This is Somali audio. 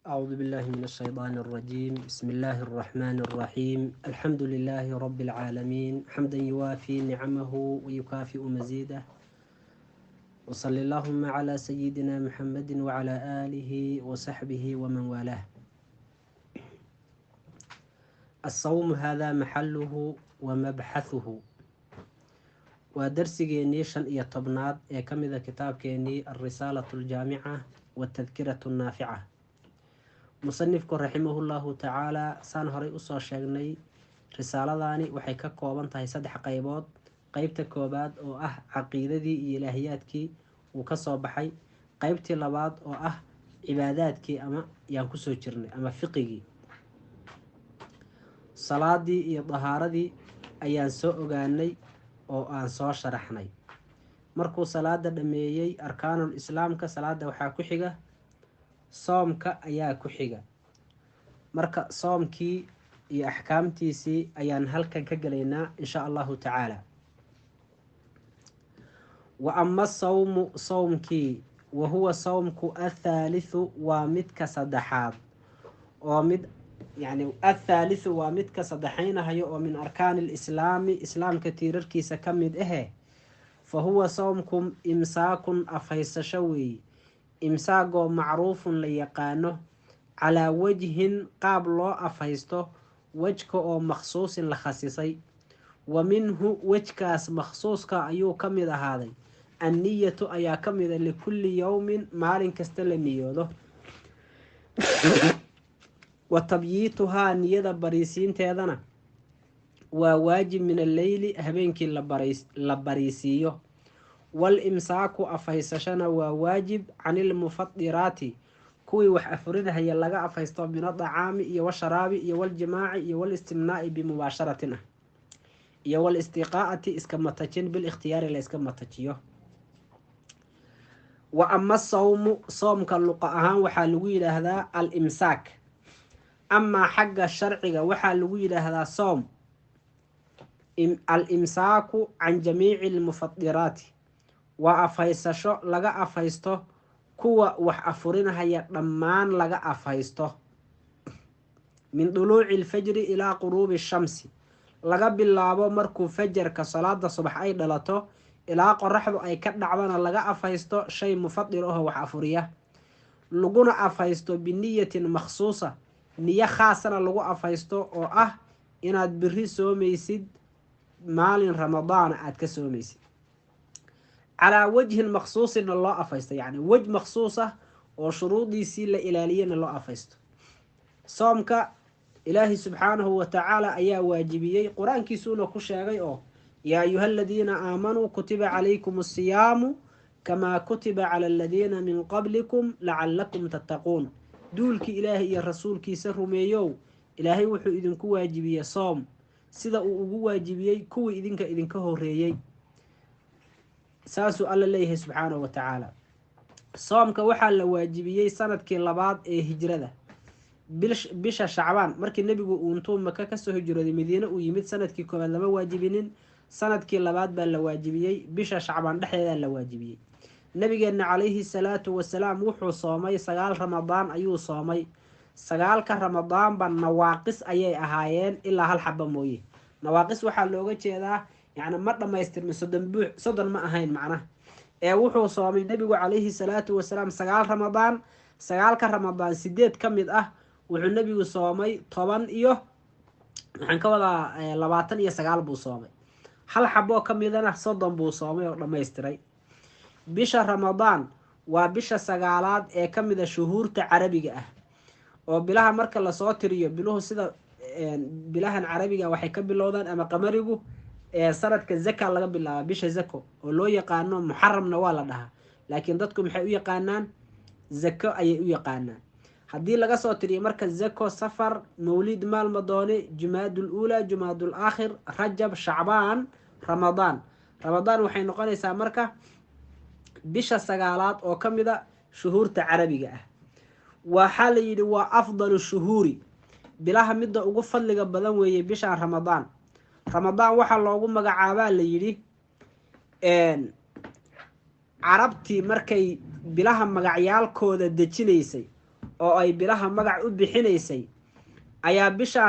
أعوذ بالله من الشيطان الرجيم. بسم الله الرحمن الرحيم. الحمد لله رب العالمين حمدا يوافي نعمه ويكافئ مزيده، وصلى اللهم على سيدنا محمد وعلى آله وصحبه ومن والاه. الصوم هذا محله ومبحثه، ودرسيني شن iyo tobnaad ee ka mid ah kitaabkeenii الرسالة الجامعة والتذكرة النافعة. musanifku raximahullahu tacaala saan horay usoo sheegnay risaaladani waxay ka kooban tahay 3 qaybood. qaybta koobaad oo ah caqiidadii iyo ilaahiyaadkii uu kasoo baxay, qaybtii labaad oo ah cibaadaadkii ama yaan kusoo jirnay ama fiqigii, salaadii iyo dahaaradii ayaan soo ogaanay oo aan soo sharaxnay. markuu salaada dhameeyey arkaanul islaamka, salaada waxaa ku xiga soomka ayaa ku xiga. marka soomkii iyo axkaamtiisii ayaan halkan ka gelaynaa insha allahu tacaala. wa ama sawmu sawmkii, wa huwa sawmku athaalithu waa midka saddexaad oo athaalithu waa midka saddexaynahayo oo min arkaani lislaami, islaamka tiirarkiisa ka mid ahe. fa huwa sawmkum imsaakun afhaysasho weeye, imsaagoo macruufun la yaqaano, calaa wajhin qaab loo afhaysto, wejka oo makhsuusin la khasisay. wa minhu wejkaas makhsuuska ayuu ka mid ahaaday anniyatu ayaa ka mida likulli yowmin, maalin kasta la niyoodo. wa tabyiituhaa niyada bariisiinteedana waa waajib min alleyli, habeenkii la bariisiiyo. wal imsaaku afhaysashana waa waajib canilmufadiraati, kuwii wax afurinahaya laga afhaysto, min adacaami iyo washaraabi iyo waljimaaci iyo walistimnaa'i bimubaasharatin ah, iyo walistiqaa'ati iska matajin bilikhtiyaari la iska matajiyo. wa ama sawmu soomka luqa ahaan waxaa lagu yidhaahdaa al imsaak, amaa xagga sharciga waxaa lagu yidhaahdaa soom al imsaaku can jamiici almufadiraati, waa afhaysasho laga afhaysto kuwa wax afurinahaya dhammaan laga afhaysto. min duluuci alfajri ilaa quruubi shamsi, laga bilaabo markuu fajarka salaada subax ay dhalato ilaa qoraxdu ay ka dhacdana laga afhaysto shay mufadir ahoo wax afuriya. laguna afhaysto biniyatin makhsuusa, niyo khaasana lagu afhaysto oo ah inaad biri soomaysid, maalin ramadaana aad ka soomaysid. calaa wajhin makhsuusina loo afhaysto, yacni wej makhsuus ah oo shuruudiisii la ilaaliyana loo afhaysto. soomka ilaahi subxaanahu wa tacaala ayaa waajibiyey, qur-aankiisuuna ku sheegay oo yaa ayuha aladiina aamanuu kutiba calaykum asiyaamu kamaa kutiba cala aladiina min qablikum lacalakum tattaquun. duulkii ilaahay iyo rasuulkiisa rumeeyow, ilaahay wuxuu idinku waajibiyey soom sida uu ugu waajibiyey kuwii idinka horeeyey. saasuu alla leeyahay subxaanahu wa tacaala. soomka waxaa la waajibiyey sanadkii labaad ee hijrada, bisha shacbaan, markii nebigu uu intuu maka kasoo hijrooday madiine uu yimid. sanadkii koobaad lama waajibinin, sanadkii labaad baa la waajibiyey, bisha shacbaan dhexdeedaa la waajibiyey. nabigeena calayhi salaatu wasalaam wuxuu soomay 9 ramadaan ayuu soomay. 9 ramadaanba nawaaqis ayay ahaayeen ilaa hal xaba mooye. nawaaqis waxaa looga jeedaa yacni ma dhammaystirmin, soddon ma ahayn macnaha, ee wuxuu soomay nebigu calayhi salaatu wasalaam 9 ramadaan. 9 ramadaan 8 ka mid ah wuxuu nebigu soomay 10 iyo waxaan ka wadaa 29 buu soomay. hal xaboo ka midana 30 buu soomay oo dhammaystiray. bisha ramadaan waa bisha 9aad ee ka mida shuhuurta carabiga ah, oo bilaha marka lasoo tiriyo, biluhu sida bilahan carabiga waxay ka bilowdaan ama qamarigu sanadka zaka laga bilaaba, bisha zako oo loo yaqaano muxaramna waa la dhahaa, laakiin dadku maxay u yaqaanaan? zako ayay u yaqaanaan. haddii laga soo tiriyo marka zako, safar, mawlid, maalmadoone, jumaadul uula, jumaadul aakhir, rajab, shacbaan, ramadaan waxay noqonaysaa marka bisha 9aad oo ka mida shuhuurta carabiga ah. waxaa la yidhi waa afdalu shuhuuri, bilaha midda ugu fadliga badan weeye bisha ramadaan. ramadaan waxaa loogu magacaabaa la yidhi carabtii markay bilaha magacyaalkooda dejinaysay oo ay bilaha magac u bixinaysay ayaa bishaan